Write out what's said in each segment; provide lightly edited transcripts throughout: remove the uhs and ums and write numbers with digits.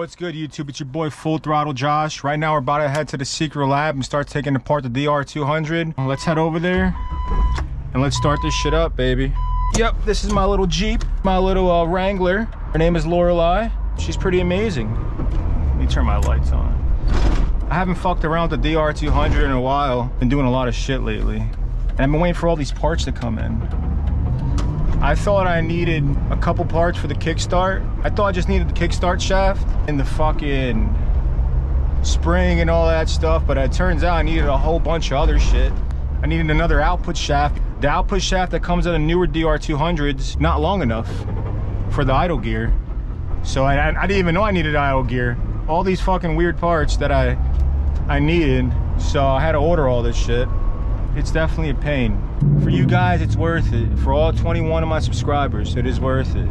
What's good, YouTube? It's your boy Full Throttle Josh. Right now we're about to head to the secret lab and start taking apart the DR200. Let's head over there and let's start this shit up, baby. Yep, this is my little Jeep, my little Wrangler. Her name is Lorelei. She's pretty amazing. Let me turn my lights on. I haven't fucked around with the DR200 in a while. Been doing a lot of shit lately. And I've been waiting for all these parts to come in. I thought I needed a couple parts for the kickstart. I thought I just needed the kickstart shaft and the fucking spring and all that stuff, but it turns out I needed a whole bunch of other shit. I needed another output shaft. The output shaft that comes out of newer DR200s, not long enough for the idle gear. So I didn't even know I needed idle gear. All these fucking weird parts that I needed, so I had to order all this shit. It's definitely a pain. For you guys, it's worth it. For all 21 of my subscribers, it is worth it.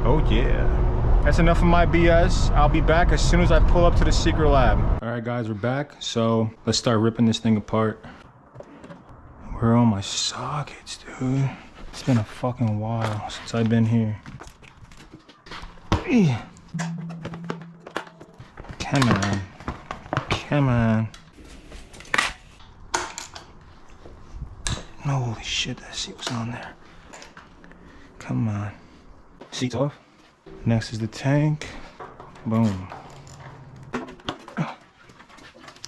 Oh yeah. That's enough of my BS. I'll be back as soon as I pull up to the secret lab. All right, guys, we're back. So let's start ripping this thing apart. Where are all my sockets, dude? It's been a fucking while since I've been here. Come on. Come on. Holy shit, that seat was on there. Come on. Seat's off. Next is the tank. Boom.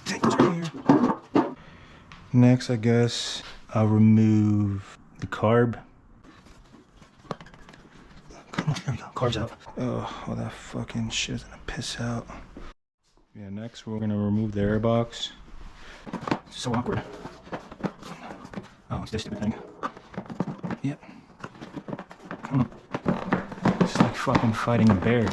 Tank is right here. Next, I guess, I'll remove the carb. Come on, there we go. Carb's out. Oh, all that fucking shit's gonna piss out. Yeah, next we're gonna remove the airbox. It's so awkward. Oh, it's this stupid thing. Yep. Come on. It's like fucking fighting a bear.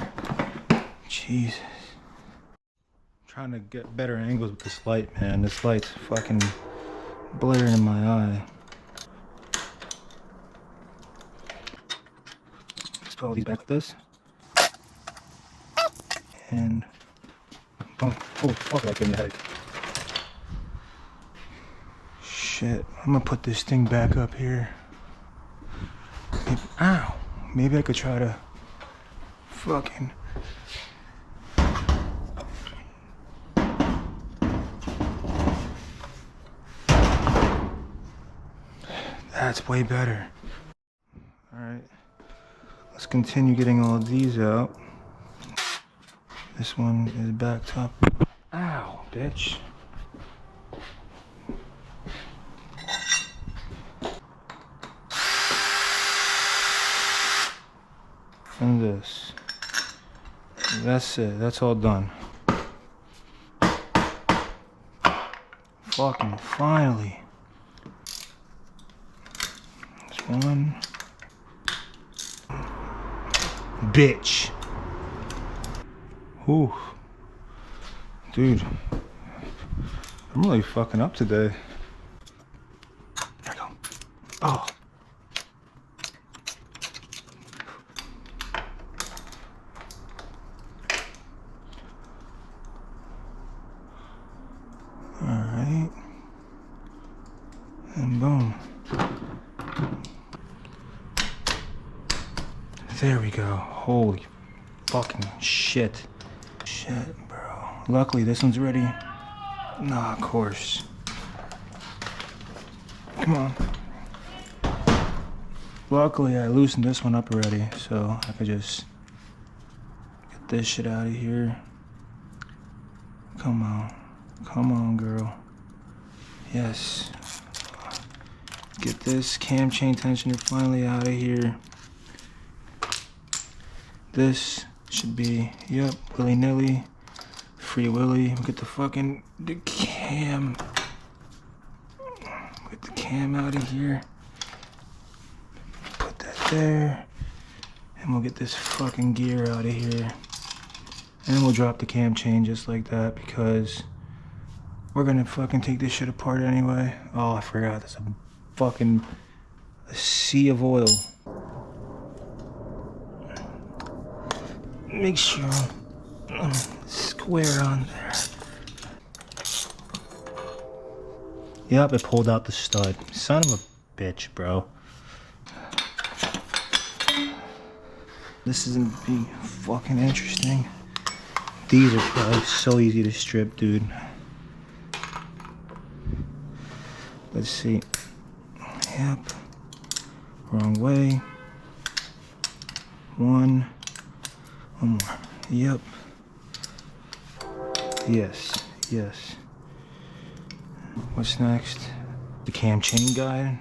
Jesus. I'm trying to get better angles with this light, man. This light's fucking blaring in my eye. Just put all these back like this. And boom. Oh, fuck, that gave me a headache. Shit, I'm gonna put this thing back up here. Maybe, ow! Maybe I could try to fucking... That's way better. Alright, let's continue getting all of these out. This one is backed up. Ow, bitch. And this. That's it. That's all done. Fucking finally. This one. Bitch. Whew. Dude. I'm really fucking up today. There we go. Oh. Alright. And boom. There we go. Holy fucking shit. Shit, bro. Luckily this one's ready. Nah, of course. Come on. Luckily I loosened this one up already, so I could just get this shit out of here. Come on. Come on, girl. Yes. Get this cam chain tensioner finally out of here. This should be, yep, willy-nilly. Free Willy. We'll get the cam. Get the cam out of here. Put that there. And we'll get this fucking gear out of here. And we'll drop the cam chain just like that because we're gonna fucking take this shit apart anyway. Oh, I forgot. There's a sea of oil. Make sure square on there. Yep, it pulled out the stud. Son of a bitch, bro. This isn't be fucking interesting. These are probably so easy to strip, dude. Let's see. Yep. Wrong way. One more. Yep. Yes. Yes. What's next? The cam chain guide.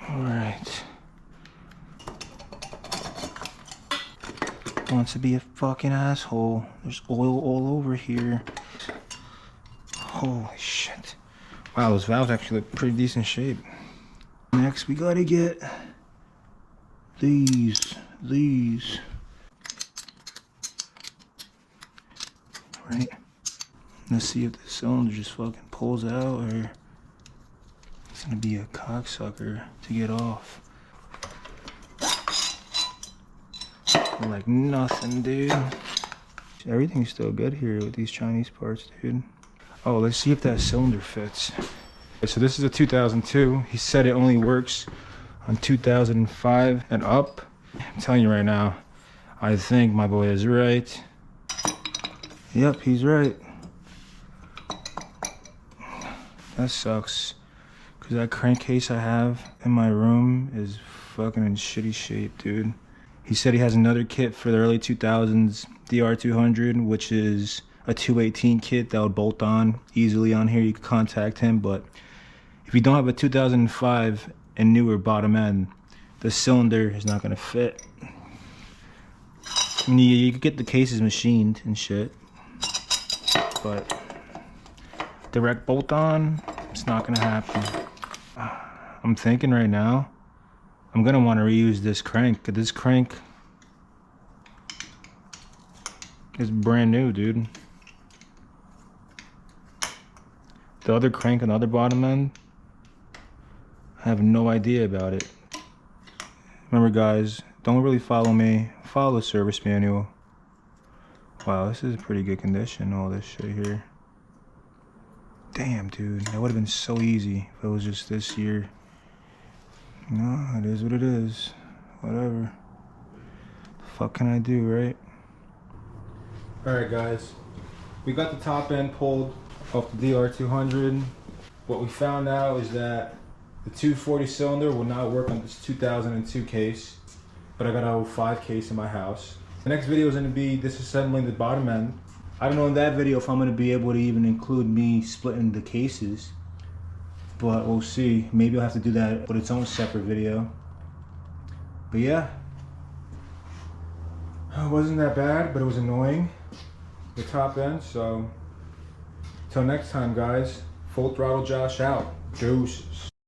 Alright. Wants to be a fucking asshole. There's oil all over here. Holy shit. Wow, those valves actually look pretty decent shape. Next, we gotta get these. Right? Let's see if the cylinder just fucking pulls out or it's gonna be a cocksucker to get off. Like nothing, dude. Everything's still good here with these Chinese parts, dude. Oh, let's see if that cylinder fits. Okay, so this is a 2002. He said it only works on 2005 and up. I'm telling you right now, I think my boy is right. Yep, he's right. That sucks. Cause that crankcase I have in my room is fucking in shitty shape, dude. He said he has another kit for the early 2000s DR200, which is a 218 kit that would bolt on easily on here. You could contact him, but if you don't have a 2005 and newer bottom end, the cylinder is not gonna fit. I mean, you could get the cases machined and shit, but direct bolt on, it's not gonna happen. I'm thinking right now, I'm gonna want to reuse this crank. This crank is brand new, dude. The other crank on the other bottom end, I have no idea about it. Remember guys, don't really follow me, follow the service manual. Wow, this is in pretty good condition, all this shit here. Damn, dude, that would have been so easy if it was just this year. No, it is what it is. Whatever. The fuck can I do, right? Alright guys, we got the top end pulled off the DR200. What we found out is that the 240 cylinder will not work on this 2002 case, but I got a 05 case in my house. The next video is going to be disassembling the bottom end. I don't know in that video if I'm going to be able to even include me splitting the cases, but we'll see. Maybe I'll have to do that with its own separate video. But yeah, it wasn't that bad, but it was annoying, the top end. So till next time guys, Full Throttle Josh out. Deuces.